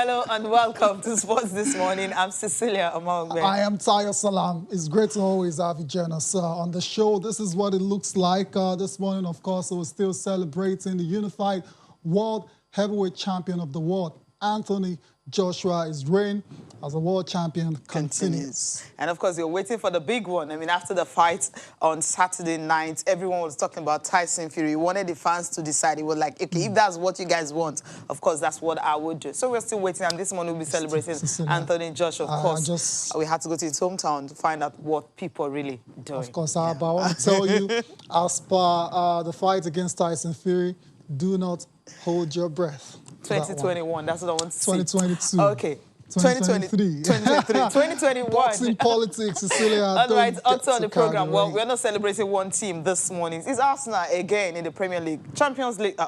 Hello and welcome to Sports This Morning. I'm Cecilia Amongbe. I am Tayo Salam. It's great to always have you join us on the show. This is what it looks like this morning. Of course, we're still celebrating the unified world heavyweight champion of the world, Anthony Joshua. His reign as a world champion continues. And of course, you're waiting for the big one. I mean, after the fight on Saturday night, everyone was talking about Tyson Fury. He wanted the fans to decide. He was like, okay, if that's what you guys want, of course, that's what I would do. So we're still waiting, and this morning we'll be celebrating Anthony Joshua. Of course, we had to go to his hometown to find out what people are really doing. Of course, but I want to tell you, as per the fight against Tyson Fury, do not hold your breath. 2021, that's what I want to see. 2022. Okay. 2023. 2021. Boxing politics, Cecilia. All right, also on the program, well, we're not celebrating one team this morning. It's Arsenal again in the Premier League. Champions League,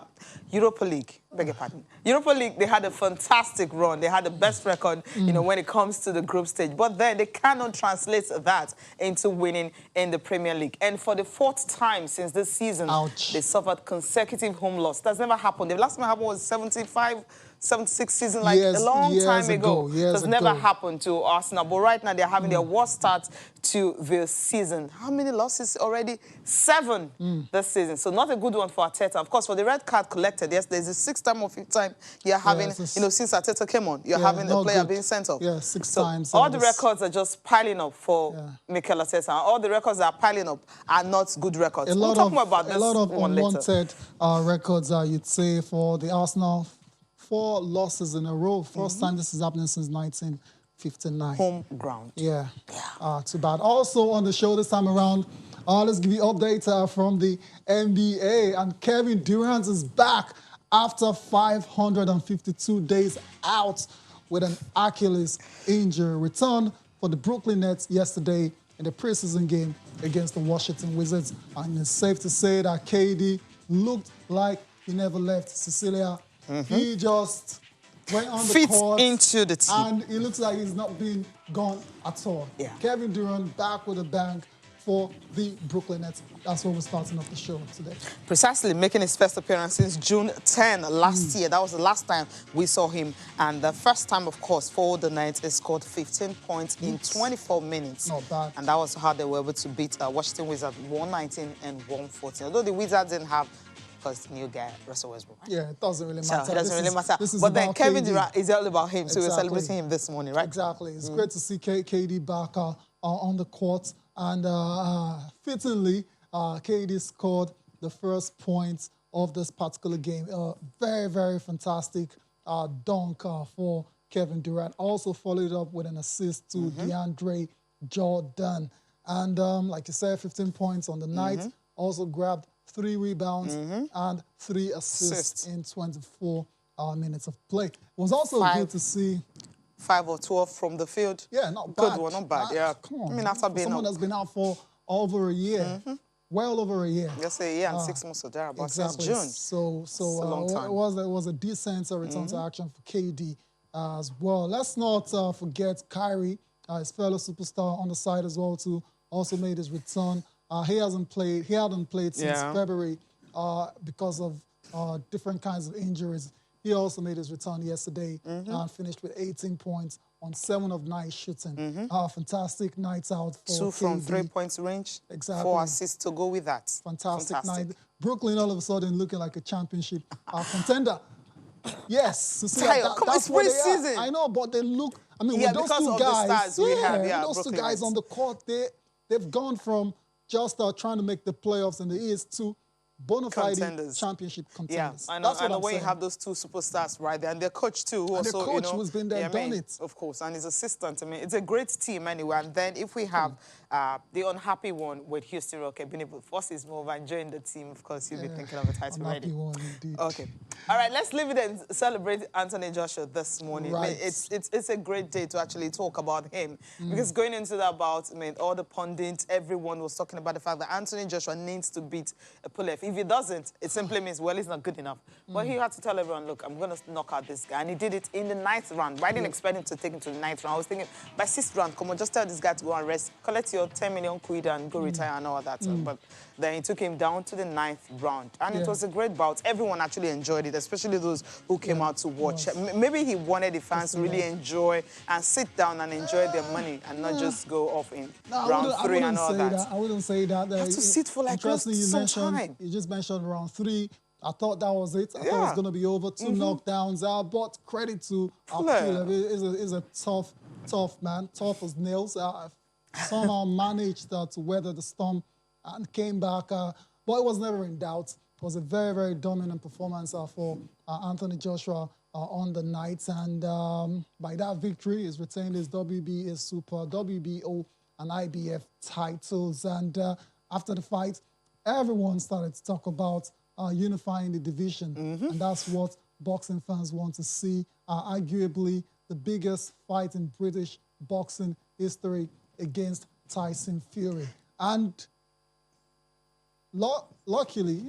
Europa League, beg your pardon. Europa League, they had a fantastic run. They had the best record, you know, when it comes to the group stage. But then they cannot translate that into winning in the Premier League. And for the fourth time since this season, they suffered consecutive home loss. That's never happened. The last time it happened was 76 season, like a long time ago. That's never happened to Arsenal. But right now, they're having their worst start to the season. How many losses already? 7 this season. So not a good one for Arteta. Of course, for the red card collected, yes, there's a 6th time or 5th time you're having, you know, since Arteta came on, you're having a player being sent off. Yeah, 6 times. All the records are just piling up for Mikel Arteta. All the records that are piling up are not good records. We'll talk more about this one later. A lot of unwanted records, you'd say, for the Arsenal. 4 losses in a row. First time this is happening since 1959. Home ground. Yeah. Too bad. Also on the show this time around, let's give you updates from the NBA. And Kevin Durant is back after 552 days out with an Achilles injury. Return for the Brooklyn Nets yesterday in the preseason game against the Washington Wizards. And it's safe to say that KD looked like he never left. Cecilia, he just went on the court into the team. And it looks like he's not been gone at all. Yeah. Kevin Durant back with a bang for the Brooklyn Nets. That's what we're starting off the show today. Precisely, making his first appearance since June 10 last year. That was the last time we saw him. And the first time, of course, for the Knights, he scored 15 points in 24 minutes. Not bad. And that was how they were able to beat Washington Wizards 119 and 114. Although the Wizards didn't have, because the new guy, Russell Westbrook. Yeah, it doesn't really matter. So it doesn't really matter. But then Kevin Durant is all about him, so we're celebrating him this morning, right? Exactly. It's great to see KD back on the court. And fittingly, KD scored the first points of this particular game. Very, very fantastic dunk for Kevin Durant. Also followed up with an assist to DeAndre Jordan. And like you said, 15 points on the night. Also grabbed 3 rebounds and 3 assists in 24 minutes of play. It was also good to see 5 or 12 from the field. Yeah, not bad. Good one, not bad. Yeah, come on. I mean, after being someone that's been out for over a year, well over a year. Yes, a year and 6 months or thereabouts. Exactly. Since June. So a long time. it was a decent return to action for KD as well. Let's not forget Kyrie, his fellow superstar on the side as well too. Also made his return. He hadn't played since February because of different kinds of injuries. He also made his return yesterday and finished with 18 points on 7 of 9 shooting. Fantastic nights out for 2 from KD. 3 points range. Exactly. 4 assists to go with that. Fantastic night. Brooklyn all of a sudden looking like a championship contender. Yes. That's what they are. I know, but they look. I mean, with those 2 guys, those 2 guys on the court, they've gone from just trying to make the playoffs in the East to bona fide championship contenders. Yeah, I know when you have those 2 superstars right there, and their coach too, who also, the coach who's been there, done it. Of course, and his assistant. I mean, it's a great team anyway. And then if we have the unhappy one with Houston Rocket being able to force his move and join the team, of course, you'll be thinking of a title already. One, indeed. Okay. All right, let's leave it and celebrate Anthony Joshua this morning. Right. I mean, it's a great day to actually talk about him. Because going into that bout, I mean, all the pundits, everyone was talking about the fact that Anthony Joshua needs to beat Pulev. If he doesn't, it simply means, well, he's not good enough. But he had to tell everyone, look, I'm going to knock out this guy. And he did it in the 9th round. But I didn't expect him to take him to the 9th round. I was thinking, by 6th round, come on, just tell this guy to go and rest, collect your 10 million quid and go retire and all that. But Then he took him down to the 9th round. And it was a great bout. Everyone actually enjoyed it, especially those who came out to watch. Maybe he wanted the fans to really enjoy and sit down and enjoy their money and not just go off in round 3 and all that. I wouldn't say that. You have to sit for like some time. You just mentioned round 3. I thought that was it. I thought it was going to be over. 2 knockdowns. But credit to Pulev. He's a tough man, tough as nails. Somehow managed to weather the storm and came back. But it was never in doubt. It was a very, very dominant performance for Anthony Joshua on the night. And by that victory, he's retained his WBA Super, WBO, and IBF titles. And after the fight, everyone started to talk about unifying the division. And that's what boxing fans want to see. Arguably, the biggest fight in British boxing history against Tyson Fury. And luckily,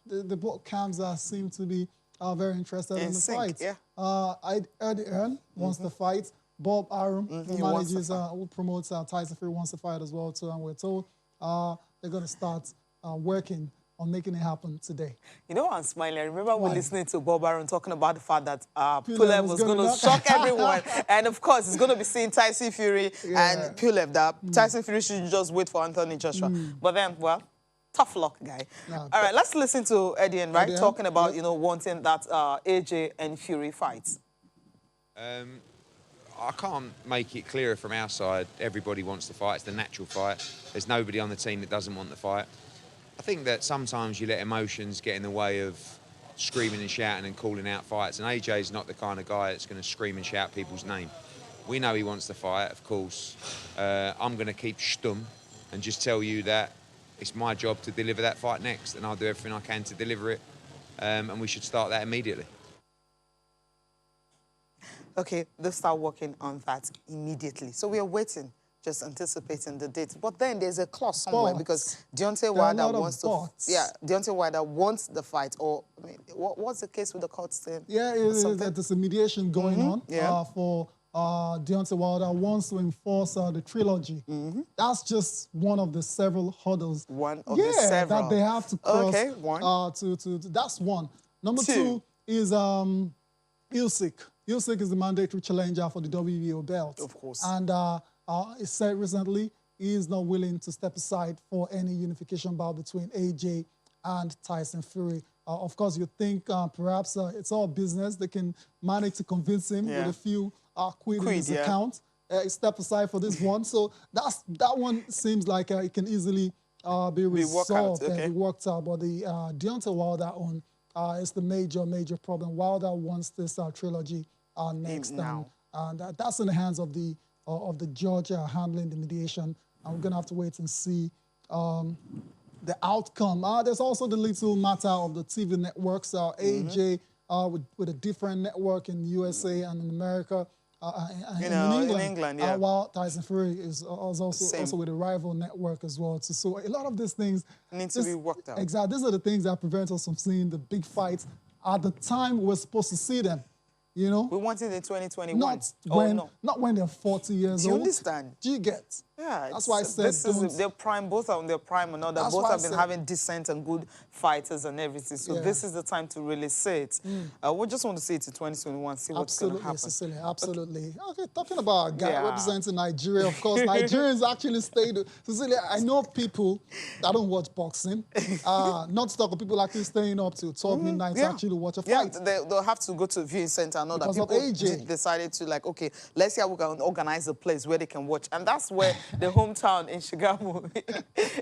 the both camps seem to be very interested in the fight. Eddie Hearn wants the fight. Bob Arum, who manages, who promotes Tyson Fury, wants the fight as well too. And we're told they're going to start working on making it happen today. You know, I'm smiling. I remember we listening to Bob Arum talking about the fact that Pulev was going to shock everyone. And of course, he's going to be seeing Tyson Fury and Pulev. That Tyson Fury should just wait for Anthony Joshua. But then, well, tough luck, guy. All right, let's listen to Eddie, right? Talking about, you know, wanting that AJ and Fury fight. I can't make it clearer from our side. Everybody wants the fight. It's the natural fight. There's nobody on the team that doesn't want the fight. I think that sometimes you let emotions get in the way of screaming and shouting and calling out fights. And AJ's not the kind of guy that's going to scream and shout people's name. We know he wants the fight, of course. I'm going to keep stum and just tell you that it's my job to deliver that fight next, and I'll do everything I can to deliver it. And we should start that immediately. Okay, they start working on that immediately. So we are waiting, just anticipating the date. But then there's a clause somewhere because Deontay Wilder wants to. Deontay Wilder wants the fight. Or I mean, what's the case with the courts then? Yeah, there's a mediation going on for Deontay Wilder wants to enforce the trilogy. That's just one of the several hurdles. One of the several that they have to cross. Okay, one. That's one. Number two is Usyk. Usyk is the mandatory challenger for the WBO belt. Of course. And he said recently he is not willing to step aside for any unification bout between AJ and Tyson Fury. Of course, you think perhaps it's all business. They can manage to convince him with a few quid in his account. Step aside for this one. So that one seems like it can easily be resolved and be worked out. But the Deontay Wilder one is the major problem. Wilder wants this trilogy next time. And that's in the hands of the judge handling the mediation. And we're going to have to wait and see the outcome. There's also the little matter of the TV networks. AJ with a different network in the USA and in America. In England, while Tyson Fury is also with a rival network as well. So a lot of these things need to be worked out. Exactly. These are the things that prevent us from seeing the big fights at the time we're supposed to see them. You know? We want it in 2021. Not when they're 40 years old. Do you understand? Do you get? Yeah. That's why I said their prime, both are on their prime and all that. Both have been having decent and good fighters and everything. So this is the time to really say it. We just want to see it in 2021, see what's going to happen. Cecilia, absolutely. Okay, talking about a guy representing Nigeria, of course, Nigerians actually stayed. Cecilia, I know people that don't watch boxing. Not to talk of people actually staying up till 12 midnight to actually watch a fight. Yeah, they'll have to go to a viewing center and all that. People decided to, like, okay, let's see how we can organize a place where they can watch. And that's where the hometown in Chicago,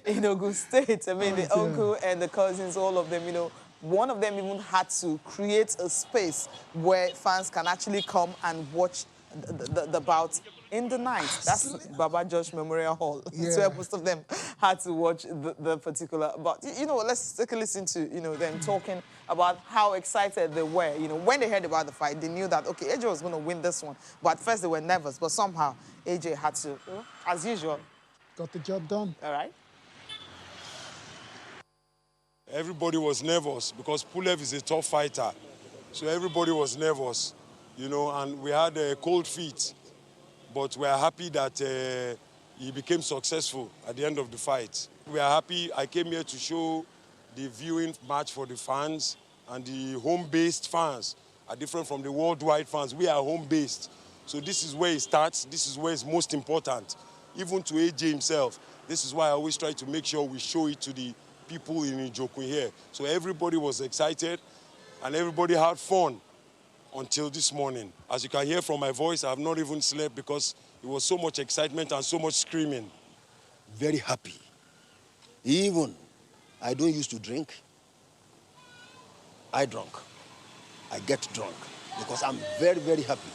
in Ogun State, I mean, the uncle and the cousins, all of them, you know, one of them even had to create a space where fans can actually come and watch the bout in the night. That's Baba Josh Memorial Hall. That's where most of them had to watch the particular bout. You know, let's take a listen to, you know, them talking about how excited they were. You know, when they heard about the fight, they knew that, okay, AJ was going to win this one. But at first they were nervous, but somehow AJ had to, as usual, got the job done. All right. Everybody was nervous because Pulev is a tough fighter. So everybody was nervous, you know, and we had cold feet. But we are happy that he became successful at the end of the fight. We are happy. I came here to show the viewing match for the fans, and the home-based fans are different from the worldwide fans. We are home-based. So this is where it starts. This is where it's most important. Even to AJ himself, this is why I always try to make sure we show it to the people in Ijoku here. So everybody was excited, and everybody had fun until this morning. As you can hear from my voice, I have not even slept because it was so much excitement and so much screaming. Very happy. Even I don't used to drink. I drunk. I get drunk because I'm very, very happy.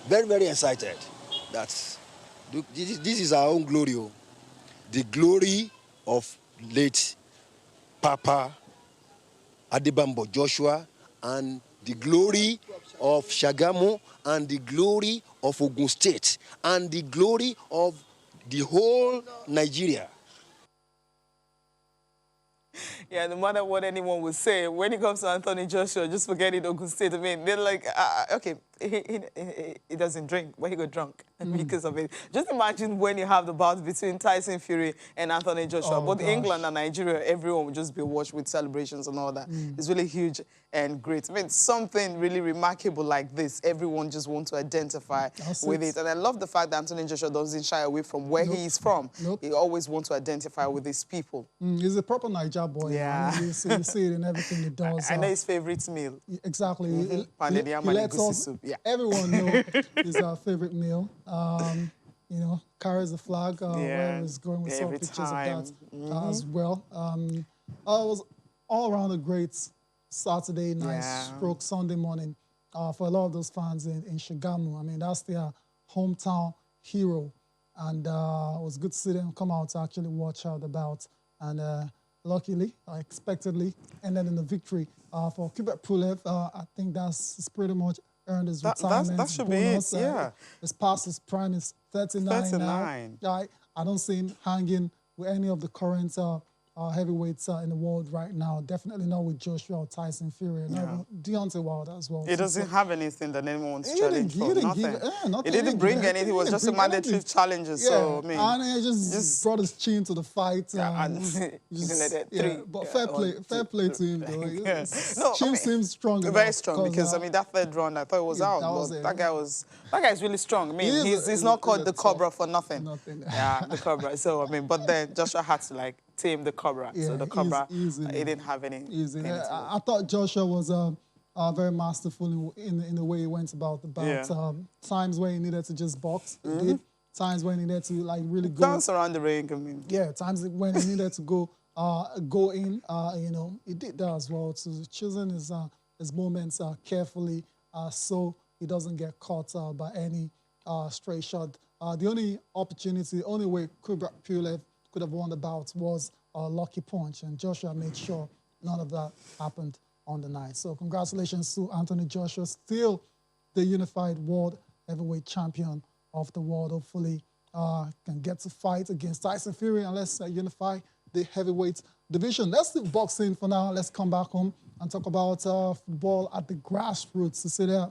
Very, very excited. This is our own glory. The glory of late Papa Adebambo Joshua, and the glory of Shagamu, and the glory of Ogun State, and the glory of the whole Nigeria. Yeah, no matter what anyone would say, when it comes to Anthony Joshua, just forget it, Ogun State. I mean, they're like, okay, he doesn't drink, but he got drunk because of it. Just imagine when you have the bout between Tyson Fury and Anthony Joshua. Both England and Nigeria, everyone would just be watched with celebrations and all that. It's really huge and great. I mean, something really remarkable like this, everyone just wants to identify with it. And I love the fact that Anthony Joshua doesn't shy away from where he is from. He always wants to identify with his people. He's a proper Niger boy. Yeah. You see it in everything he does. I know his favorite meal. Exactly. He lets us, everyone know his favorite meal. You know, carries the flag wherever he's going. We saw pictures of that as well. It was all around a great Saturday night, stroke Sunday morning for a lot of those fans in Shagamu. I mean, that's their hometown hero. And it was good to see them come out to actually watch out the bout. And luckily, expectedly, ended in the victory for Kubrat Pulev. I think that's pretty much earned his retirement. That should bonus. Be it, yeah. It's past his prime. It's 39 now. I don't see him hanging with any of the current heavyweights in the world right now. Definitely not with Joshua or Tyson Fury. No, Deontay Wilder as well. He doesn't have anything that anyone's challenged for. Nothing. He didn't bring anything. It was just a mandatory challenges. Yeah. So, I mean, and he just brought his chin to the fight. But fair play to him, though. Chin seems strong. Very strong because, I mean, that third round, I thought it was out. That guy is really strong. I mean, he's not called the Cobra for nothing. Yeah, the Cobra. So, I mean, but then Joshua had to, like, tame the Cobra. Yeah, so the Cobra, he didn't have any. I thought Joshua was very masterful in the way he went about the bout. Times where he needed to just box, he did. Times when he needed to like really go dance around the ring. I mean, times when he needed to go in. You know, he did that as well. So choosing his moments carefully, so he doesn't get caught by any stray shot. The only way Kubrat Pulev could have won the bout was a lucky punch, and Joshua made sure none of that happened on the night. So congratulations to Anthony Joshua, still the unified world heavyweight champion of the world. Hopefully can get to fight against Tyson Fury and let's unify the heavyweight division. Let's leave boxing for now. Let's come back home and talk about football at the grassroots. You see that?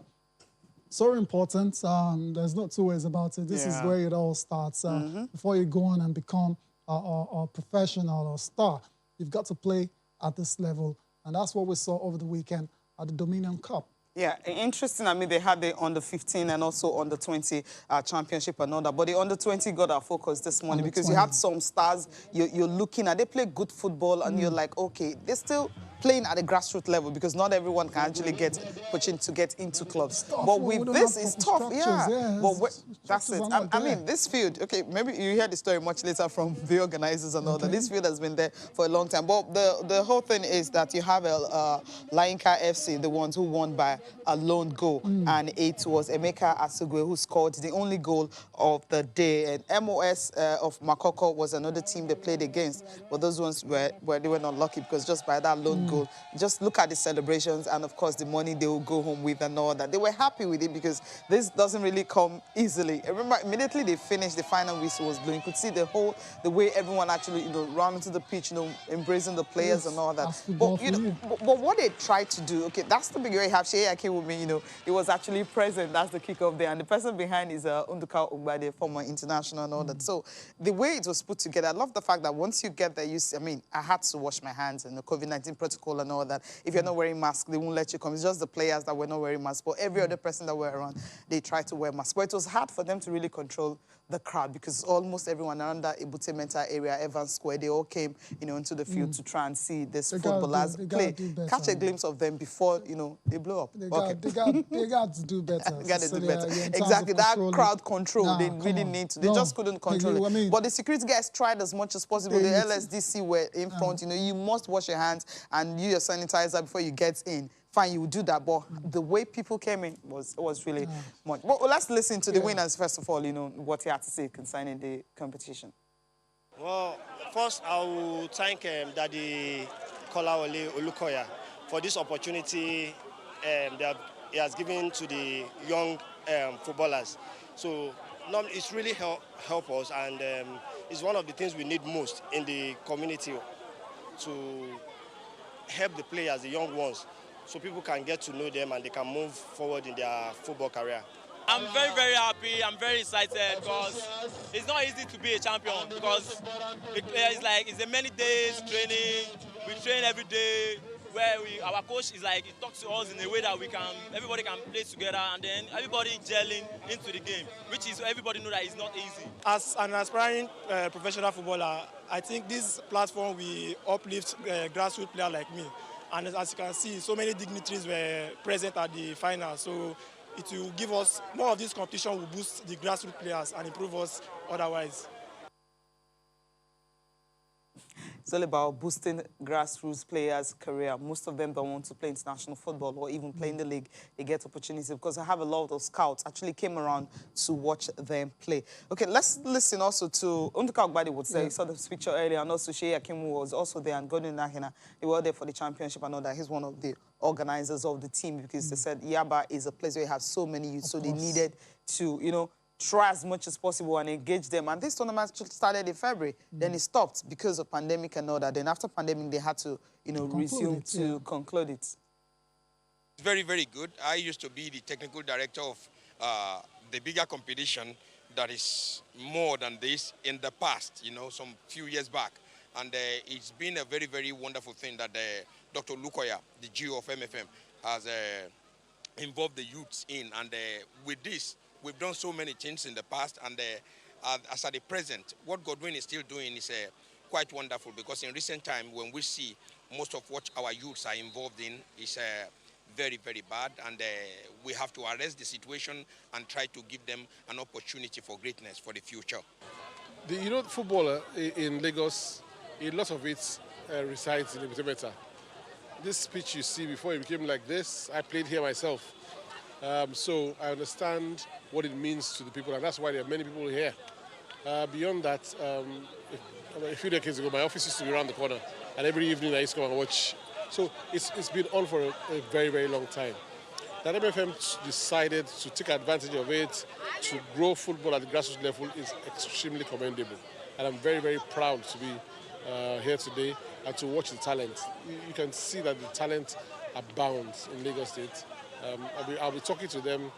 So important. There's no two ways about it. This is where it all starts. Before you go on and become a professional or star, you've got to play at this level. And that's what we saw over the weekend at the Dominion Cup. Yeah, interesting. I mean, they had the under-15 and also under-20 championship and all that. But the under-20 got our focus this morning because you had some stars you're looking at. They play good football and you're like, okay, they're still playing at a grassroots level because not everyone can actually get to get into clubs. But with this, it's tough. Yeah. But that's it. I mean, this field, okay, maybe you hear the story much later from the organizers and all that. This field has been there for a long time. But the whole thing is that you have Lainka FC, the ones who won by a lone goal. And it was Emeka Asugwe who scored the only goal of the day. And MOS of Makoko was another team they played against. But those ones they were not lucky because just by that lone goal, goal. Just look at the celebrations and, of course, the money they will go home with and all that. They were happy with it because this doesn't really come easily. I remember immediately they finished, the final whistle was blowing. You could see the way everyone actually, ran into the pitch, embracing the players and all that. But what they tried to do, okay, that's the big way. Have Shea Akin with me, he was actually present. That's the kickoff there. And the person behind is Unduka Ugbade, former international and all that. So the way it was put together, I love the fact that once you get there, I had to wash my hands and the COVID-19 protocol and all that. If you're not wearing masks, they won't let you come. It's just the players that were not wearing masks. But every other person that were around, they tried to wear masks. But it was hard for them to really control the crowd because almost everyone around that Ebute Metta area, Evans Square, they all came, into the field to try and see this footballers play. Catch a glimpse of them before, they blow up. They got to do better. Got to do better. Exactly, that crowd control, they really need to. They just couldn't control it. But the security guys tried as much as possible. The LSDC were in front, you must wash your hands and use your sanitizer before you get in. Fine, you will do that, but the way people came in was really much. But let's listen to the winners, first of all, what he had to say concerning the competition. Well, first, I will thank Daddy Kolawole Olukoya for this opportunity that he has given to the young footballers. So it's really help us, and it's one of the things we need most in the community to help the players, the young ones, so people can get to know them and they can move forward in their football career. I'm very, very happy. I'm very excited because it's not easy to be a champion because it's a many days training. We train every day where our coach is he talks to us in a way that everybody can play together and then everybody gelling into the game, which is everybody know that it's not easy. As an aspiring professional footballer, I think this platform will uplift grassroots players like me. And as you can see, so many dignitaries were present at the final. So it will give us more of this competition, will boost the grassroots players and improve us otherwise. It's all about boosting grassroots players' career. Most of them don't want to play international football or even play in the league. They get opportunity because I have a lot of scouts actually came around to watch them play. Okay, let's listen also to Unduka Ogbadi would say, you saw the picture earlier, and also Shea Akin was also there, and Godwin Nahina. They were there for the championship. I know that he's one of the organizers of the team because they said Yaba is a place where you have so many youth, so they needed to, try as much as possible and engage them. And this tournament started in February. Then it stopped because of pandemic and all that. Then after pandemic, they had to, resume to conclude it. It's very, very good. I used to be the technical director of the bigger competition that is more than this in the past, some few years back. And it's been a very, very wonderful thing that Dr. Lukoya, the GO of MFM, has involved the youths in. And with this, we've done so many things in the past, and as at the present, what Godwin is still doing is quite wonderful because in recent time, when we see most of what our youths are involved in is very, very bad, and we have to arrest the situation and try to give them an opportunity for greatness for the future. The footballer in Lagos, a lot of it resides in Ebute Metta. This pitch you see before it became like this, I played here myself. So I understand what it means to the people, and that's why there are many people here. Beyond that, a few decades ago, my office used to be around the corner, and every evening I used to come and watch. So it's been on for a very, very long time. That MFM decided to take advantage of it, to grow football at the grassroots level is extremely commendable. And I'm very, very proud to be here today and to watch the talent. You can see that the talent abounds in Lagos State. I'll be talking to them,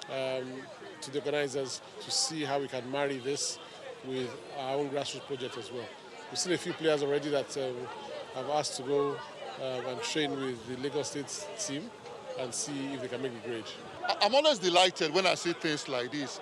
to the organizers, to see how we can marry this with our own grassroots project as well. We've seen a few players already that have asked to go and train with the Lagos State team and see if they can make the grade. I'm always delighted when I see things like this.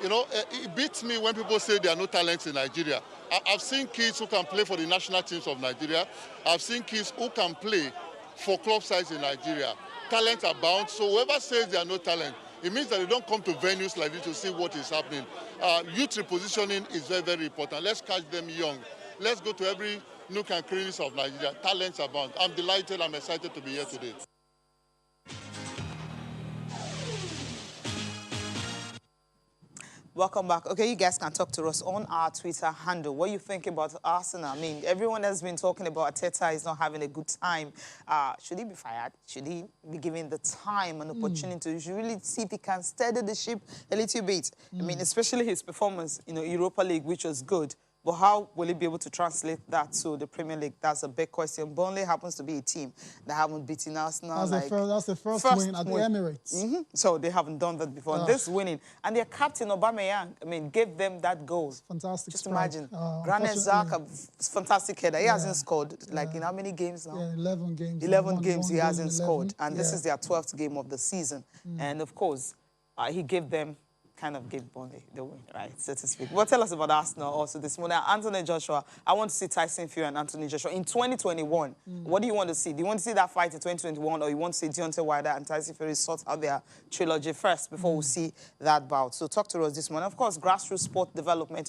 It beats me when people say there are no talents in Nigeria. I've seen kids who can play for the national teams of Nigeria. I've seen kids who can play for club sides in Nigeria. Talent abound, so whoever says there are no talent, it means that they don't come to venues like this to see what is happening. Youth repositioning is very, very important. Let's catch them young. Let's go to every nook and crannies of Nigeria. Talents abound. I'm delighted, I'm excited to be here today. Welcome back. Okay, you guys can talk to us on our Twitter handle. What you think about Arsenal? I mean, everyone has been talking about Arteta is not having a good time. Should he be fired? Should he be given the time and opportunity? You should really see if he can steady the ship a little bit. I mean, especially his performance, Europa League, which was good. But how will he be able to translate that to the Premier League? That's a big question. Burnley happens to be a team that haven't beaten Arsenal. That's the first win at the Emirates. So they haven't done that before. And this winning. And their captain, Aubameyang, I mean, gave them that goal. Fantastic. Just imagine. Granit Xhaka, fantastic header. He hasn't scored, in how many games now? Yeah, 11 games. 11 games he hasn't scored. And this is their 12th game of the season. And, of course, he gave them... kind of gave Burnley the win, right, so to speak. But tell us about Arsenal also this morning. Anthony Joshua, I want to see Tyson Fury and Anthony Joshua in 2021. What do you want to see? Do you want to see that fight in 2021, or you want to see Deontay Wilder and Tyson Fury sort out their trilogy first before we see that bout? So talk to us this morning. Of course, grassroots sport development.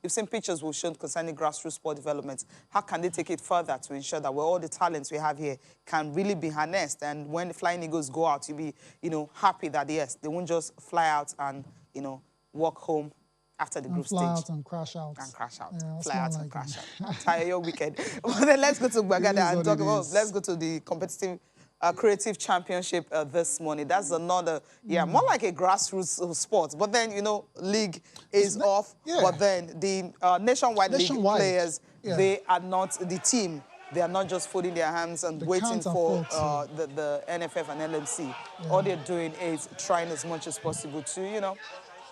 You've seen pictures we've shown concerning grassroots sport development. How can they take it further to ensure that all the talents we have here can really be harnessed? And when the Flying Eagles go out, you'll be, happy that, yes, they won't just fly out and walk home after the group stage. Fly out and crash out. And crash out. Yeah, fly out and crash out. Tire your weekend. But then let's go to Bagada and talk about, let's go to the competitive creative championship this morning. That's another, more like a grassroots sport. But then, league is off. Yeah. But then the nationwide league players, they are not the team. They are not just folding their hands and waiting for the NFF and LMC. Yeah. All they're doing is trying as much as possible to,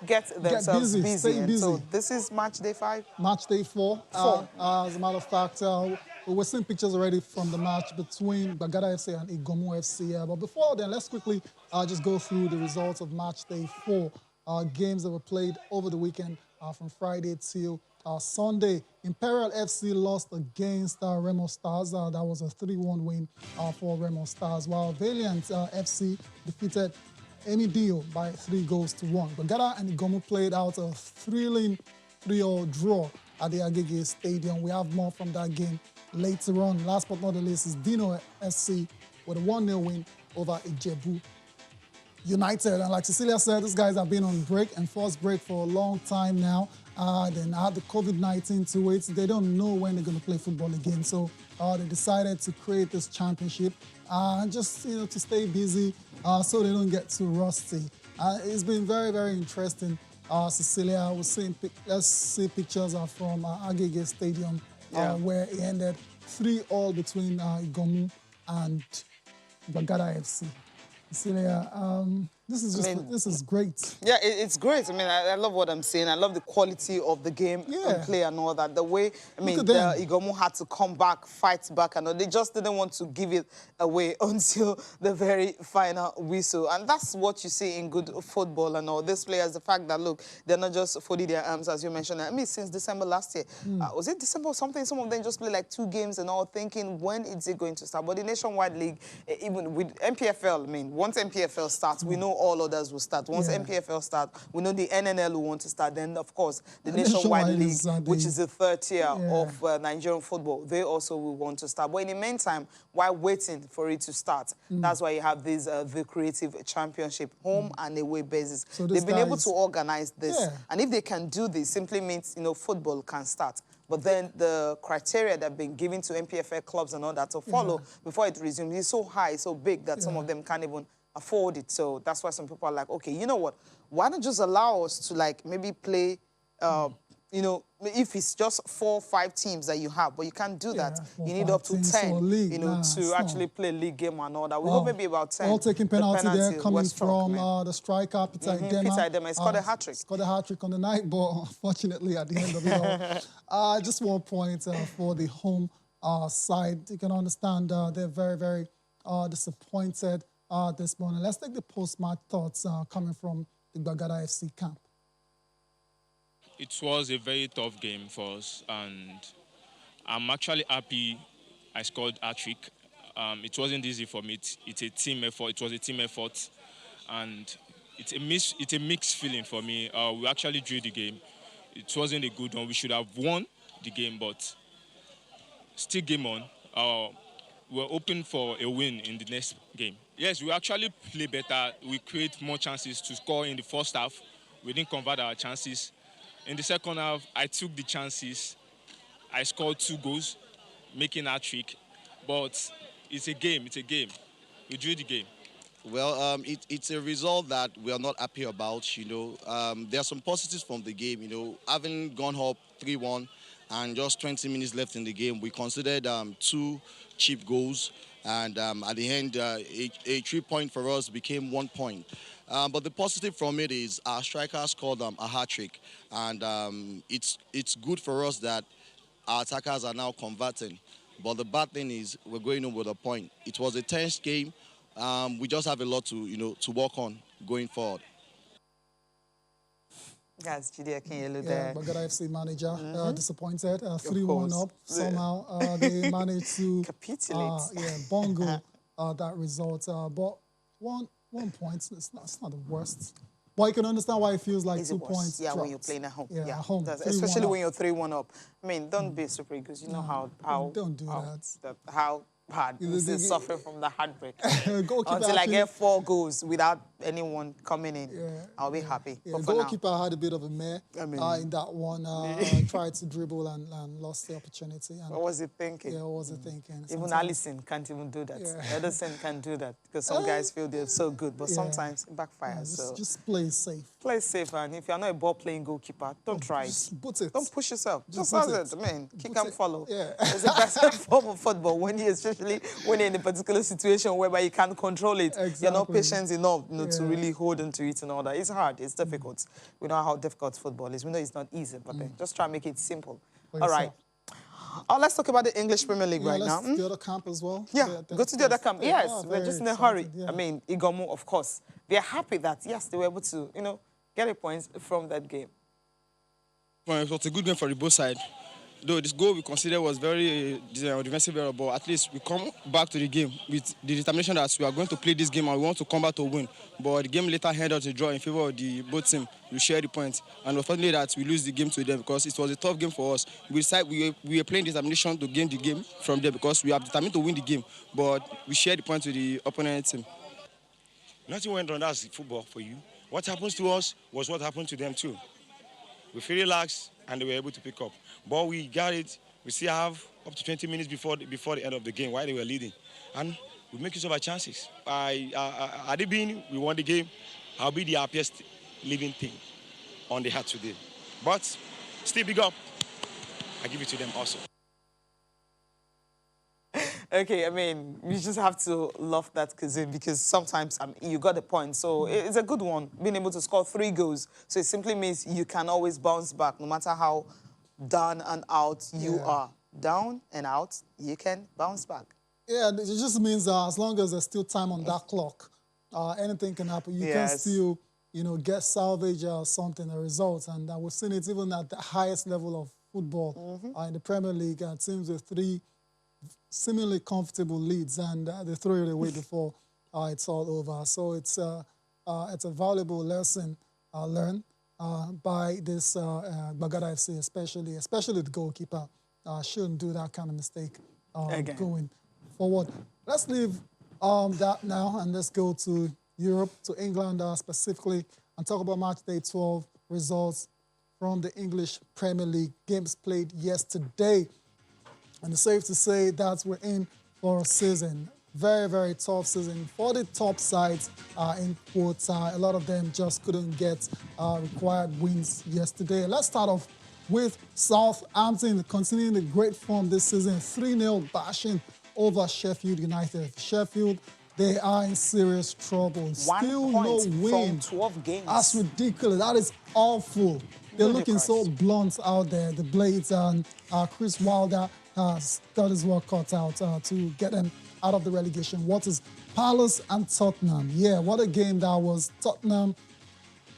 get themselves busy. Stay busy. So this is match day 5? Match day 4. As a matter of fact, we were seeing pictures already from the match between Bagada FC and Igomu FC. But before then, let's quickly just go through the results of match day 4. Games that were played over the weekend from Friday till Sunday. Imperial FC lost against Remo Stars. That was a 3-1 win for Remo Stars, while Valiant FC defeated Emidio by 3-1. Bagada and Igomu played out a thrilling 3-3 draw at the Agege Stadium. We have more from that game later on. Last but not the least is Dino SC with a 1-0 win over Ijebu United. And like Cecilia said, these guys have been on break, enforced break, for a long time now. Then add the COVID-19 to it. They don't know when they're going to play football again. So they decided to create this championship just to stay busy so they don't get too rusty. It's been very, very interesting. Cecilia, let's see pictures from Agege Stadium where it ended 3-3 between Igomu and Bagada FC. Cecilia, this is great. Yeah, it's great. I mean, I love what I'm saying. I love the quality of the game and play and all that. The way, the Igomu had to come back, fight back, and all. They just didn't want to give it away until the very final whistle. And that's what you see in good football and all. These players, the fact that, look, they're not just folding their arms, as you mentioned. I mean, since December last year. Was it December or something? Some of them just play like 2 games and all, thinking, when is it going to start? But the Nationwide League, even with MPFL, once MPFL starts, we know all others will start. Once MPFL starts, we know the NNL will want to start. Then, of course, the Nationwide League, which is the 3rd tier of Nigerian football, they also will want to start. But in the meantime, while waiting for it to start, that's why you have this the Creative Championship, home and away basis. So they've been able to organize this. And if they can do this, simply means, football can start. But then the criteria that have been given to MPFL clubs and all that to follow before it resumes is so high, so big that some of them can't even afford it. So that's why some people are like, okay, you know what? Why not just allow us to maybe play, if it's just 4 or 5 teams that you have, but you can't do that. You need up to 10, to actually play league game and all that. We hope maybe about 10. All taking penalty there, coming from the striker, Peter Idema. Peter Idema scored a hat-trick. Scored a hat-trick on the night, but unfortunately at the end of it all. Just 1 point for the home side. You can understand they're very, very disappointed this morning. Let's take the post-match thoughts coming from the Bagada FC camp. It was a very tough game for us, and I'm actually happy I scored a trick. It wasn't easy for me. It's a team effort. It was a team effort, and it's a mixed feeling for me. We actually drew the game. It wasn't a good one. We should have won the game, but still game on. We're hoping for a win in the next game. Yes, we actually play better. We create more chances to score in the first half. We didn't convert our chances. In the second half, I took the chances. I scored 2 goals, making a trick. But it's a game. It's a game. We drew the game. Well, it's a result that we are not happy about, There are some positives from the game, Having gone up 3-1 and just 20 minutes left in the game, we considered 2 cheap goals. And at the end, a 3-point for us became 1 point. But the positive from it is our striker scored a hat-trick. And it's good for us that our attackers are now converting. But the bad thing is we're going home with a point. It was a tense game. We just have a lot to work on going forward. Guys, Jide Akinyelu Yeah, there. Bagada FC manager disappointed. 3-1 up. Somehow they managed to capitulate. bungle that result. But one point, it's not the worst. But you can understand why it feels like 2 points. Yeah, dropped. when you're playing at home. Yeah, at home. Especially when you're 3-1 up. I mean, don't be super because you know how don't do that. How hard I'm still suffering from the heartbreak. Goalkeeper Until I get 4 goals without anyone coming in, I'll be happy. Yeah, but for goalkeeper now, had a bit of a mare in that one. Tried to dribble and lost the opportunity. And what was he thinking? Yeah, what was he thinking? Even Alisson can't even do that. Ederson can't do that because some guys feel they're so good, but sometimes it backfires. Just play safe. Play safe, and if you're not a ball-playing goalkeeper, don't try it. Just put it. Don't push yourself. Just put as it. I mean, kick Put and it. follow. Yeah. It's the best form of football, especially when you're in a particular situation whereby you can't control it. Exactly. You're not patient enough to really hold on to it and all that. It's hard. It's difficult. We know how difficult football is. We know it's not easy, but then just try and make it simple. All right. Let's talk about the English Premier League right now. The other camp as well. Yeah, go to the other camp. Yes, we're just in a hurry. Yeah. I mean, Igomu, of course. They're happy that, yes, they were able to, get a point from that game. Well, it was a good game for the both sides. Though this goal we consider was very defensive error, but at least we come back to the game with the determination that we are going to play this game and we want to come back to win. But the game later ended out a draw in favor of the both teams. We share the points, and unfortunately that we lose the game to them because it was a tough game for us. We decided we were playing determination to gain the game from there because we are determined to win the game, but we share the points with the opponent team. Nothing went wrong. That's football for you. What happens to us was what happened to them too. We feel relaxed and they were able to pick up. But we got it. We still have up to 20 minutes before the end of the game while they were leading. And we make use of our chances. Had it been we won the game, I'll be the happiest living thing on the heart today. But still big up. I give it to them also. Okay, I mean, you just have to love that cuisine because sometimes you got the point. So it's a good one, being able to score 3 goals. So it simply means you can always bounce back, no matter how down and out you are. Down and out, you can bounce back. Yeah, it just means as long as there's still time on that clock, anything can happen. You can still, get salvage or something, a result. And we've seen it even at the highest level of football in the Premier League. Teams with 3 seemingly comfortable leads, and they throw it away before it's all over. So it's a valuable lesson learned by this Bagada FC, especially the goalkeeper. Shouldn't do that kind of mistake going forward. Let's leave that now and let's go to Europe, to England specifically, and talk about match day 12 results from the English Premier League. Games played yesterday. And it's safe to say that we're in for a season. Very, very tough season for the top sides in quotes. A lot of them just couldn't get required wins yesterday. Let's start off with Southampton, continuing the great form this season. 3-0 bashing over Sheffield United. Sheffield, they are in serious trouble. Still no win. From 12 games. That's ridiculous. That is awful. They're looking so blunt out there, the Blades, and Chris Wilder has got his work cut out to get them out of the relegation. What is Palace and Tottenham? Yeah, what a game that was. Tottenham,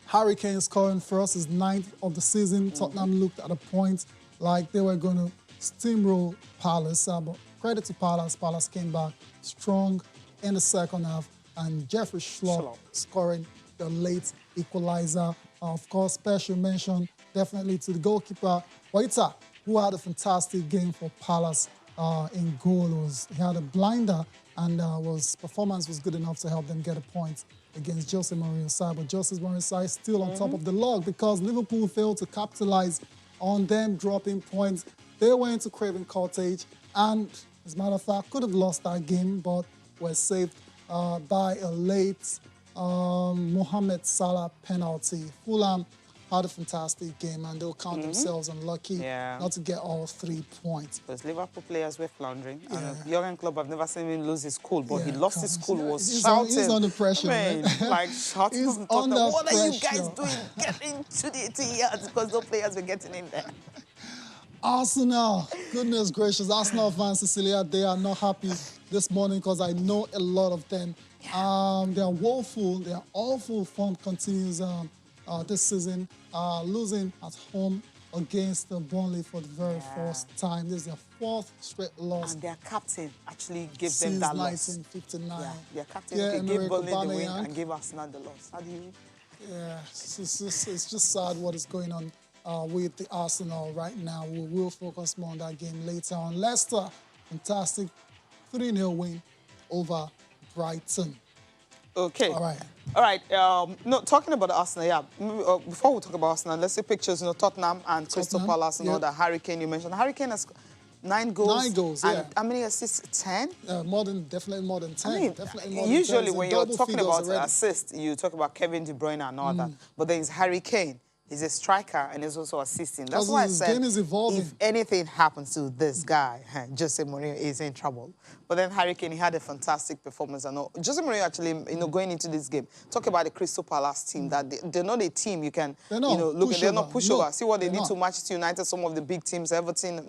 Harry Kane scoring for us, his 9th of the season. Tottenham looked at a point like they were going to steamroll Palace. But credit to Palace. Palace came back strong in the second half. And Jeffrey Schlupp scoring the late equalizer. Of course, special mention definitely to the goalkeeper, Waita, who had a fantastic game for Palace in goal. He had a blinder and performance was good enough to help them get a point against Jose Mourinho's side. But Jose Mourinho's side is still on top of the log because Liverpool failed to capitalize on them dropping points. They went into Craven Cottage and, as a matter of fact, could have lost that game, but were saved by a late Mohamed Salah penalty. Fulham had a fantastic game and they'll count themselves unlucky not to get all 3 points. Because Liverpool players were floundering. And Jurgen Klopp, I've never seen him lose his cool, but he lost his cool, was shouting. He's under pressure, man. Like shouting. He's under what pressure. are you guys doing? Get into the 18 yards because no players were getting in there. Arsenal, goodness gracious, Arsenal fans, Cecilia, they are not happy this morning because I know a lot of them. They are woeful, their awful form continues this season, losing at home against Burnley for the very first time. This is their 4th straight loss. And their captain actually gave them that loss. Since 1959. Yeah, their captain gave Burnley the win and gave Arsenal the loss. How do you... Yeah, it's just sad what is going on with the Arsenal right now. We will focus more on that game later on. Leicester, fantastic 3-0 win over Brighton. Okay. All right. All right. No, talking about Arsenal, yeah. Before we talk about Arsenal, let's see pictures. Tottenham and Crystal Palace and all the Harry Kane you mentioned. Harry Kane has 9 goals. 9 goals, yeah. And how many assists? 10? Definitely more than 10. I mean, definitely more usually than 10. when you're talking about assists, you talk about Kevin De Bruyne and all that. But then it's Harry Kane. He's a striker and he's also assisting. That's why I said game is evolving. If anything happens to this guy, Jose Mourinho is in trouble. But then Harry Kane, he had a fantastic performance. And Jose Mourinho actually, going into this game, talk about the Crystal Palace team, that they're not a team you can, they're not pushover. See what they did to Manchester United, some of the big teams, Everton,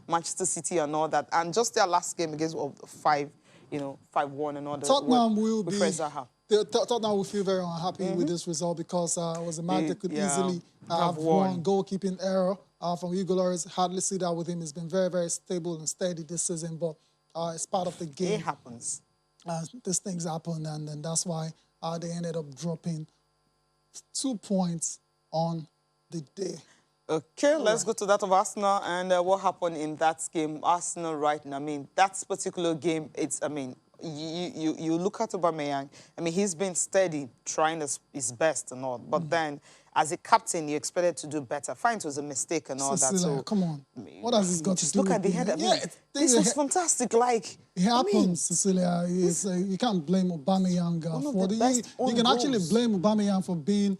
Manchester City and all that. And just their last game against 5-1 and all that. Tottenham will be... Zaha. Tottenham will feel very unhappy with this result because it was a match that could easily have won. Goalkeeping error from Hugo Lloris. Hardly see that with him. He's been very, very stable and steady this season, but it's part of the game. It happens. These things happen, and that's why they ended up dropping 2 points on the day. Okay, let's go to that of Arsenal and what happened in that game. Arsenal right now, I mean, that particular game, you look at Aubameyang, I mean, he's been steady, trying his best and all, but then as a captain, you expected to do better. Fine, it was a mistake and all that. So come on, what has this got to do look at the header. This was fantastic. Like it happens, Cecilia. You can't blame Aubameyang for the. You can actually blame Aubameyang for being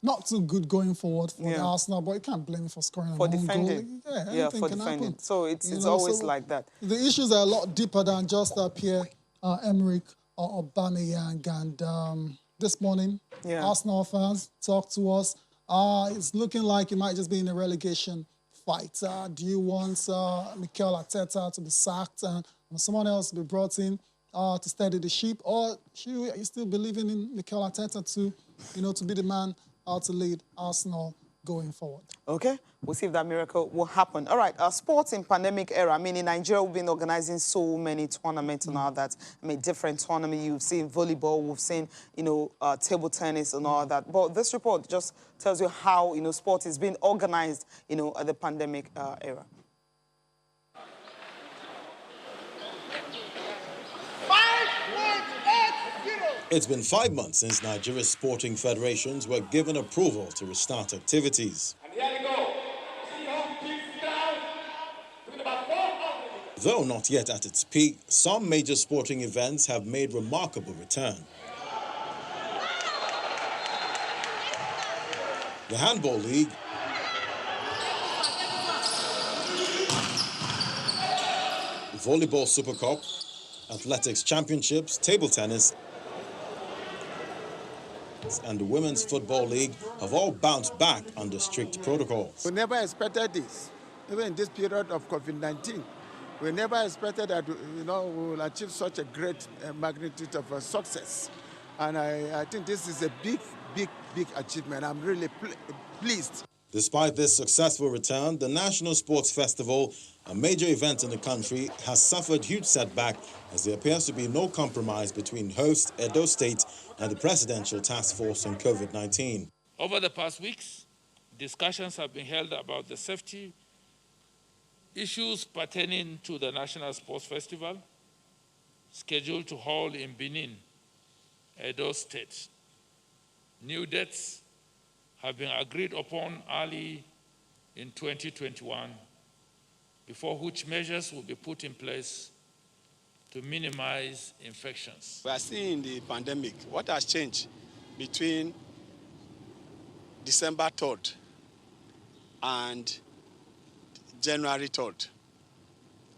not too good going forward for the Arsenal, but you can't blame him for scoring a defending. Goal. Yeah, for defending. So it's always like that. The issues are a lot deeper than just Pierre-Emerick or Aubameyang. And this morning, Arsenal fans talk to us. It's looking like it might just be in a relegation fight. Do you want Mikel Arteta to be sacked and someone else to be brought in to steady the ship, or are you still believing in Mikel Arteta to be the man to lead Arsenal going forward? Okay, we'll see if that miracle will happen. All right, sports in pandemic era. I mean, in Nigeria, we've been organizing so many tournaments and all that. I mean, different tournaments. You've seen volleyball, we've seen, table tennis and all that. But this report just tells you how, sport is being organized, at the pandemic era. It's been 5 months since Nigeria's sporting federations were given approval to restart activities. Though not yet at its peak, some major sporting events have made remarkable return. The Handball League, Volleyball Super Cup, Athletics Championships, Table Tennis, and the Women's Football League have all bounced back under strict protocols. We never expected this, even in this period of COVID-19. We never expected that, we will achieve such a great magnitude of success. And I think this is a big, big, big achievement. I'm really pleased. Despite this successful return, the National Sports Festival, a major event in the country, has suffered huge setback as there appears to be no compromise between host Edo State and the Presidential Task Force on COVID-19. Over the past weeks, discussions have been held about the safety, issues pertaining to the National Sports Festival, scheduled to hold in Benin, Edo State. New dates have been agreed upon early in 2021, before which measures will be put in place to minimize infections. We are seeing the pandemic. What has changed between December 3rd and January 3rd?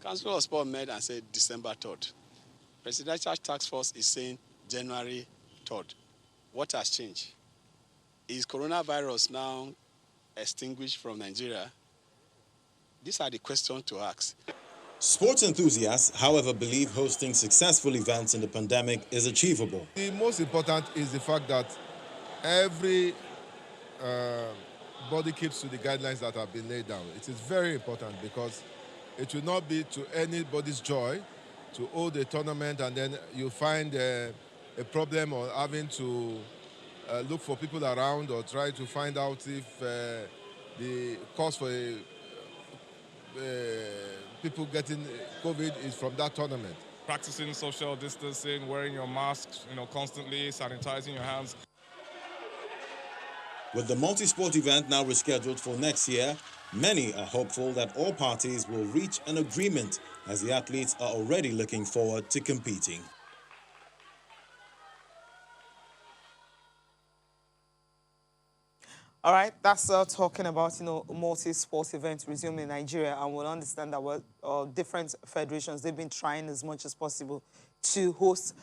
Council of Sport met and said December 3rd. Presidential Task Force is saying January 3rd. What has changed? Is coronavirus now extinguished from Nigeria? These are the questions to ask. Sports enthusiasts, however, believe hosting successful events in the pandemic is achievable. The most important is the fact that every body keeps to the guidelines that have been laid down. It is very important because it will not be to anybody's joy to hold a tournament and then you find a problem or having to look for people around or try to find out if the cause for people getting COVID is from that tournament. Practicing social distancing, wearing your masks, constantly, sanitizing your hands. With the multi-sport event now rescheduled for next year, many are hopeful that all parties will reach an agreement as the athletes are already looking forward to competing. All right, that's talking about, multi-sport events resuming in Nigeria, and we'll understand that different federations, they've been trying as much as possible to host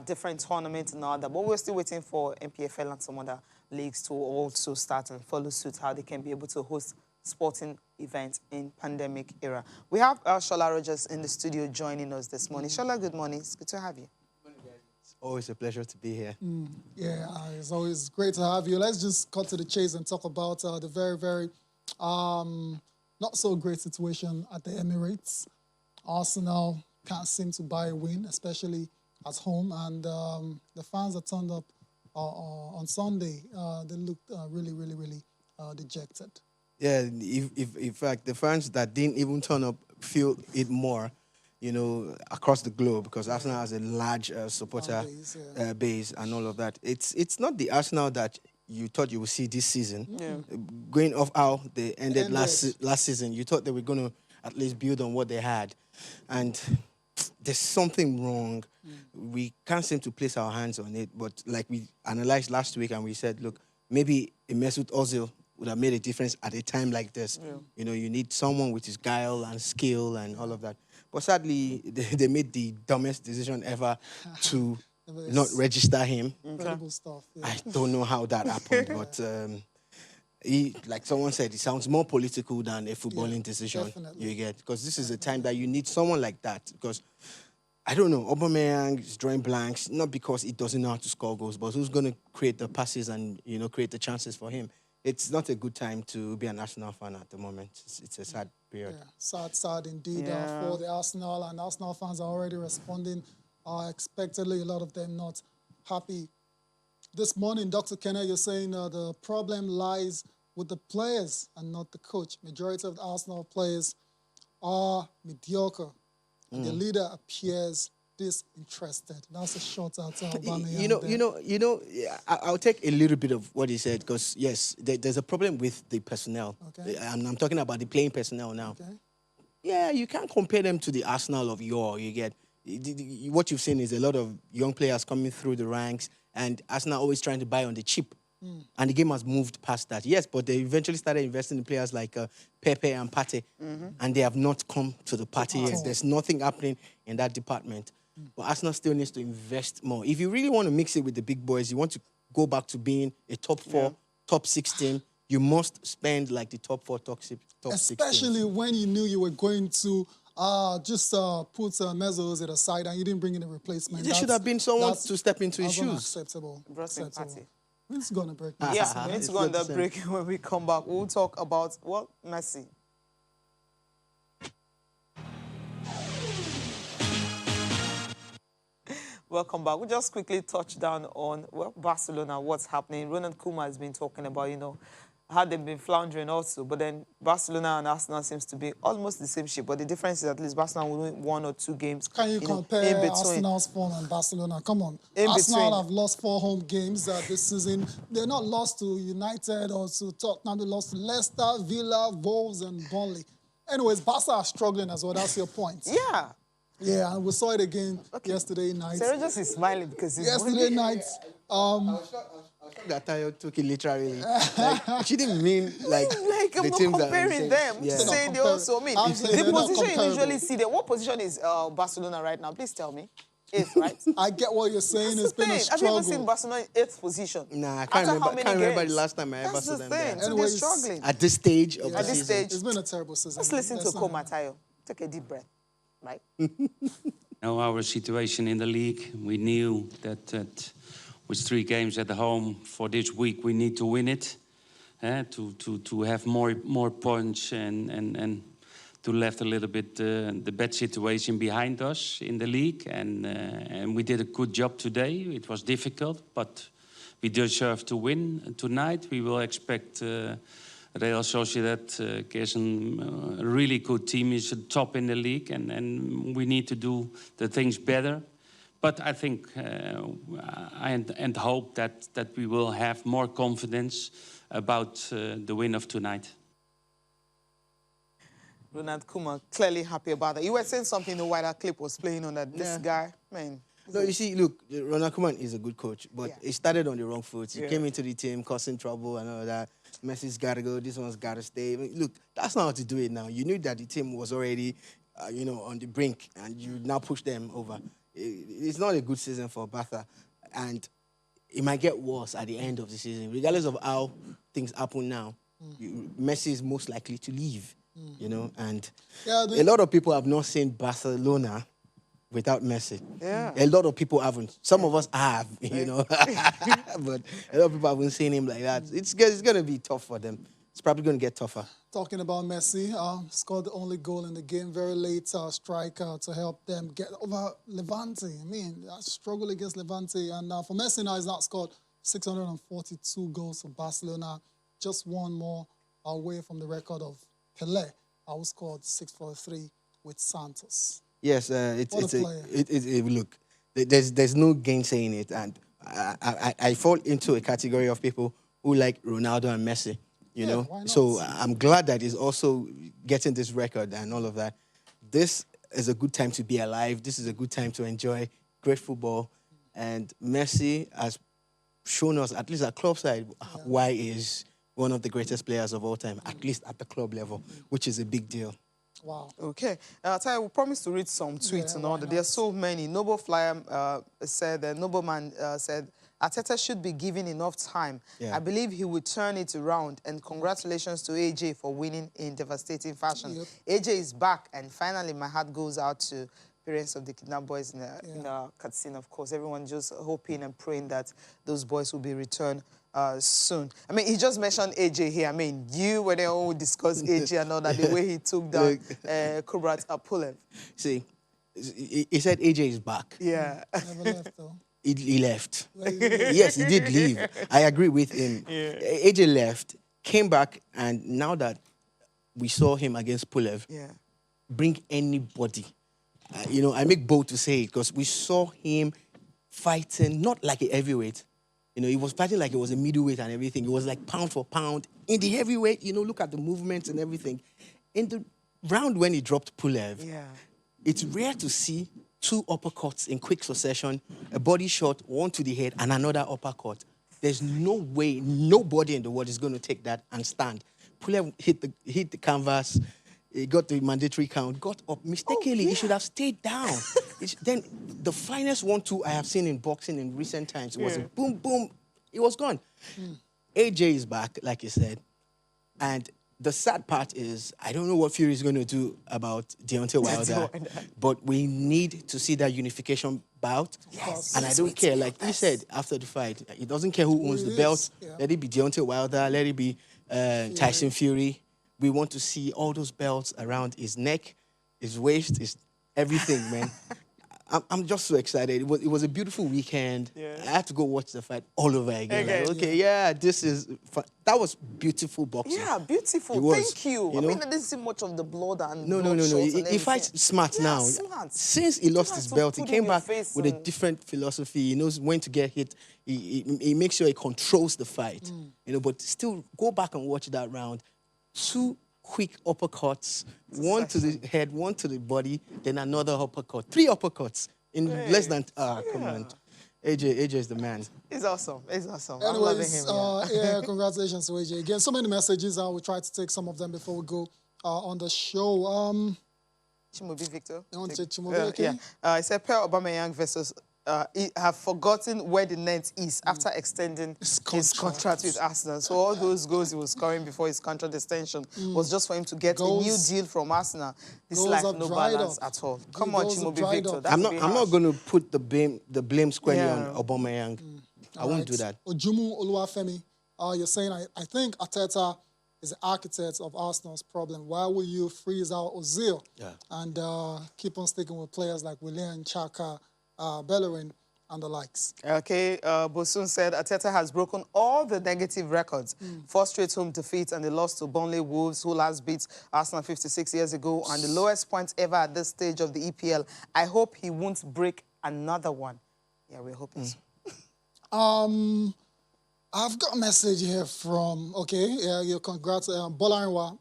different tournaments and all that, but we're still waiting for MPFL and some other leagues to also start and follow suit how they can be able to host sporting events in pandemic era. We have Shola Rogers in the studio joining us this morning. Shola, good morning. It's good to have you. Always a pleasure to be here. Yeah, it's always great to have you. Let's just cut to the chase and talk about the very, very not so great situation at the Emirates. Arsenal can't seem to buy a win, especially at home. And the fans that turned up on Sunday, they looked really, really, really dejected. Yeah, in fact, the fans that didn't even turn up feel it more, across the globe, because Arsenal has a large supporter base and all of that. It's not the Arsenal that you thought you would see this season. Yeah. Going off how they ended last season, you thought they were going to at least build on what they had. And there's something wrong. We can't seem to place our hands on it. But like we analyzed last week and we said, look, maybe a Mesut Ozil would have made a difference at a time like this. Yeah. You need someone with his guile and skill and all of that. But sadly, they made the dumbest decision ever to not register him. Incredible stuff. Yeah. I don't know how that happened, but like someone said, it sounds more political than a footballing decision. Definitely. You get, because this is a time that you need someone like that. Because I don't know, Aubameyang is drawing blanks, not because he doesn't know how to score goals, but who's going to create the passes and create the chances for him? It's not a good time to be an Arsenal fan at the moment. It's a sad period. Yeah, sad indeed for the Arsenal, and Arsenal fans are already responding expectedly, a lot of them not happy. This morning, Dr. Kenneth, you're saying the problem lies with the players and not the coach. Majority of the Arsenal players are mediocre, and the leader appears disinterested. That's a short out to Aubameyang. I'll take a little bit of what he said, because yes, there's a problem with the personnel. Okay. I'm talking about the playing personnel now. Okay. Yeah, you can't compare them to the Arsenal of yore. You get what you've seen is a lot of young players coming through the ranks, and Arsenal always trying to buy on the cheap. And the game has moved past that. Yes, but they eventually started investing in players like Pepe and Pate, and they have not come to the party yet. There's nothing happening in that department. But Arsenal still needs to invest more. If you really want to mix it with the big boys, you want to go back to being a top 4, top 16, you must spend like the top 4, top 16. Especially when you knew you were going to just put Mesut Ozil aside and you didn't bring in a replacement. There should have been someone to step into his shoes. Unacceptable. Let's go on a break. Yeah, we need to go on the break. When we come back, we'll talk about, Messi. Welcome back. We just quickly touched down on Barcelona, what's happening. Ronald Koeman has been talking about, how they've been floundering also. But then Barcelona and Arsenal seems to be almost the same shape. But the difference is at least Barcelona will win 1 or 2 games. Can you know, compare in between. Arsenal's form and Barcelona? Come on. In Arsenal between. have lost 4 home games this season. They're not lost to United or to Tottenham. They lost to Leicester, Villa, Wolves, and Burnley. Anyways, Barca are struggling as well. That's your point. Yeah. Yeah, and we saw it again yesterday night. Sarah just is smiling because he's yesterday night. That Tayo took it literally. Like, she didn't mean like I'm the not teams comparing them. Yeah. Saying they also mean. Absolutely, The position you usually see there. What position is Barcelona right now? Please tell me. 8th, right? I get what you're saying. It's been a Have struggle. you ever seen Barcelona in 8th position? Nah, I can't remember the last time I ever That's saw the them thing. there. So they're struggling. At this stage of the At this season. stage. It's been a terrible season. Let's listen to Matayo. Take a deep breath, right? Know our situation in the league. We knew that with 3 games at home for this week, we need to win it, to have more points and to left a little bit the bad situation behind us in the league. And we did a good job today. It was difficult, but we deserve to win tonight. We will expect Real Sociedad is a really good team. It's a top in the league, and we need to do the things better. But I think and hope that we will have more confidence about the win of tonight. Ronald Koeman clearly happy about that. You were saying something while that clip was playing on that this guy, man. No, you see, look, Ronald Koeman is a good coach, but he started on the wrong foot. He Yeah. came into the team causing trouble and all that. Messi's got to go, this one's got to stay. I mean, look, that's not how to do it now. You knew that the team was already, on the brink, and you now push them over. It's not a good season for Barca, and it might get worse at the end of the season. Regardless of how things happen now, Messi is most likely to leave, and a lot of people have not seen Barcelona without Messi. Yeah. A lot of people haven't. Some of us have, but a lot of people haven't seen him like that. It's going to be tough for them. It's probably going to get tougher. Talking about Messi, scored the only goal in the game, very late striker to help them get over Levante. I mean, struggle against Levante. And for Messi now, he's not scored 642 goals for Barcelona, just one more away from the record of Pelé, who scored 643 with Santos. Yes, look, there's no gainsaying it, and I fall into a category of people who like Ronaldo and Messi, you know. So I'm glad that he's also getting this record and all of that. This is a good time to be alive. This is a good time to enjoy great football, and Messi has shown us, at least at club side, why he is one of the greatest players of all time, at least at the club level, which is a big deal. Wow. Okay. Ty, we promised to read some tweets and all that. There are so many. Noble Flyer said, Nobleman said, Arteta should be given enough time. Yeah. I believe he will turn it around. And congratulations to AJ for winning in devastating fashion. Yep. AJ is back. And finally, my heart goes out to parents of the kidnapped boys in the cutscene, of course. Everyone just hoping and praying that those boys will be returned soon. I mean, he just mentioned AJ here. I mean, you were there when we discussed AJ and all that, the way he took down Kubrat Apulev. See, he said AJ is back. Yeah. Never left, though. He left. Yes, he did leave. I agree with him. Yeah. AJ left, came back, and now that we saw him against Pulev, bring anybody. I make bold to say it because we saw him fighting not like a heavyweight. He was fighting like it was a middleweight and everything. It was like pound for pound. In the heavyweight, look at the movements and everything. In the round when he dropped Pulev, it's rare to see 2 uppercuts in quick succession, a body shot, one to the head, and another uppercut. There's no way, nobody in the world is going to take that and stand. Pulev hit the canvas. He got the mandatory count, got up mistakenly. He should have stayed down. Then the finest 1-2 I have seen in boxing in recent times was a boom, boom. It was gone. AJ is back, like you said. And the sad part is, I don't know what Fury is going to do about Deontay Wilder, but we need to see that unification bout. Yes. And I don't care, like he said after the fight, he doesn't care who owns the belt. Let it be Deontay Wilder, let it be Tyson Fury. We want to see all those belts around his neck, his waist, his everything, man. I'm just so excited. It was a beautiful weekend. Yeah. I had to go watch the fight all over again. Like, okay, yeah, this is fun. That was beautiful boxing. Yeah, beautiful. It was, Thank you. you I know? mean, I didn't see much of the blood and No. He fights smart now. Smart. Since he lost his belt, he put came in your back face with a and- different philosophy. He knows when to get hit. He makes sure he controls the fight. You know, but still, go back and watch that round. 2 quick uppercuts, one to the head, one to the body, then another uppercut. 3 uppercuts in less than. Come on. AJ is the man. It's awesome. It's awesome. I'm loving Anyways, him. yeah, congratulations to AJ. Again, so many messages. We'll try to take some of them before we go on the show. Chimobi Victor. You want to take Chimobi? Okay. Yeah. It said Pierre Aubameyang versus he have forgotten where the net is after extending his contract with Arsenal. So all those goals he was scoring before his contract extension was just for him to get a new deal from Arsenal. This life no balance at all. Come on, Chimobi Victor. I'm not going to put the blame squarely on Aubameyang. I won't do that. Ojumu Oluwafemi, you're saying I think Arteta is the architect of Arsenal's problem. Why will you freeze out Ozil and keep on sticking with players like Willian, Chaka, Bellerin, and the likes? Okay, Bosun said Arteta has broken all the negative records. 4 straight home defeats and they lost to Burnley Wolves, who last beat Arsenal 56 years ago, and the lowest points ever at this stage of the EPL. I hope he won't break another one. Yeah, we're hoping so. I've got a message here from, you're Bolarinwa,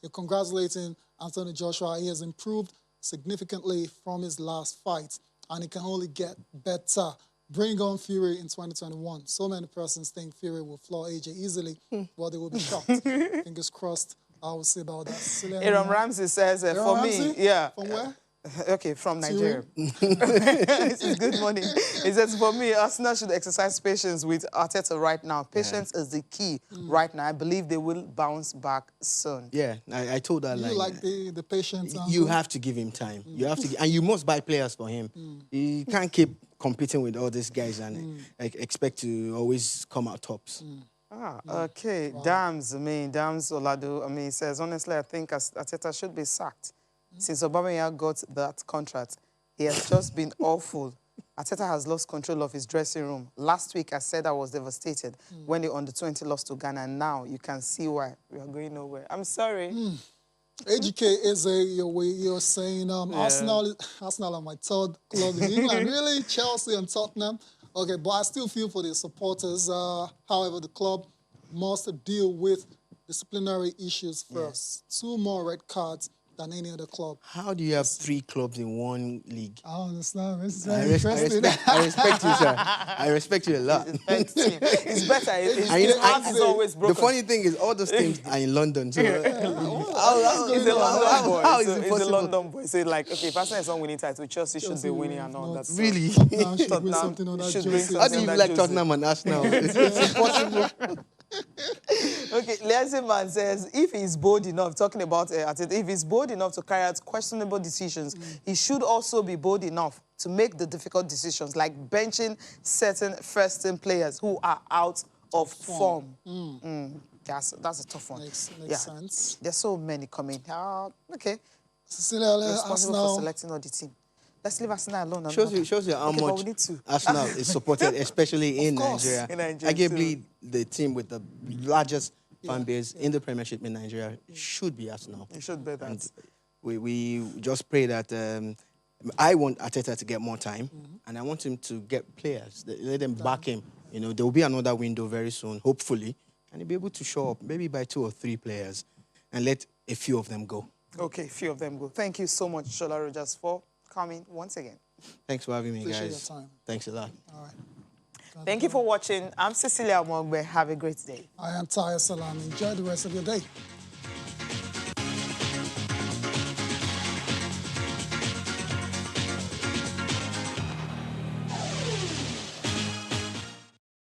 you're congratulating Anthony Joshua. He has improved significantly from his last fight, and he can only get better. Bring on Fury in 2021. So many persons think Fury will floor AJ easily, but they will be shocked. Fingers crossed. I will see about that. Aaron Ramsey says, for me, From where? Okay, from Nigeria. It's good morning. He says, for me, Arsenal should exercise patience with Arteta right now. Patience is the key right now. I believe they will bounce back soon. Yeah, I told that. You like the patience? You have to give him time. You have to, and you must buy players for him. You can't keep competing with all these guys and expect to always come out tops. Okay. Wow. Dams Olado, he says, honestly, I think Arteta should be sacked. Since Aubameyang got that contract, he has just been awful. Arteta has lost control of his dressing room. Last week, I said I was devastated when the under-20 lost to Ghana. Now you can see why we are going nowhere. I'm sorry. AGK is you're saying Arsenal are my 3rd club in England. Really? Chelsea and Tottenham? Okay, but I still feel for the supporters. However, the club must deal with disciplinary issues first. 2 more red cards than any other club. How do you have 3 clubs in one league? I understand. This is very interesting. I respect you, sir. I respect you a lot. It's better. His heart is always broken. The funny thing is, all those teams are in London. So he's a London boy. How is it possible? He's a London boy. So, like, okay, if Arsenal is not winning titles, Chelsea should be winning and all that. Really? How do you like Tottenham and Arsenal? It's impossible. Okay, Leslie Man says, if he's bold enough, talking about Arteta, if he's bold enough to carry out questionable decisions, he should also be bold enough to make the difficult decisions, like benching certain first-team players who are out of form. That's a tough one. Makes sense. There's so many coming. Okay. Cecilia, responsible for selecting all the team. Let's leave Arsenal alone. Shows you how much Arsenal is supported, especially in Nigeria. Arguably, the team with the largest fan base in the Premiership in Nigeria should be Arsenal. It should be that. And we just pray that I want Arteta to get more time, and I want him to get players. Let them back him. You know, there will be another window very soon, hopefully, and he'll be able to show up maybe by 2 or 3 players and let a few of them go. Okay, a few of them go. Thank you so much, Shola Rogers, for coming once again. Thanks for having me, guys. Appreciate your time. Thanks a lot. All right. Thank you for watching. I'm Cecilia Mogbe. Have a great day. I am Taya Salam. Enjoy the rest of your day.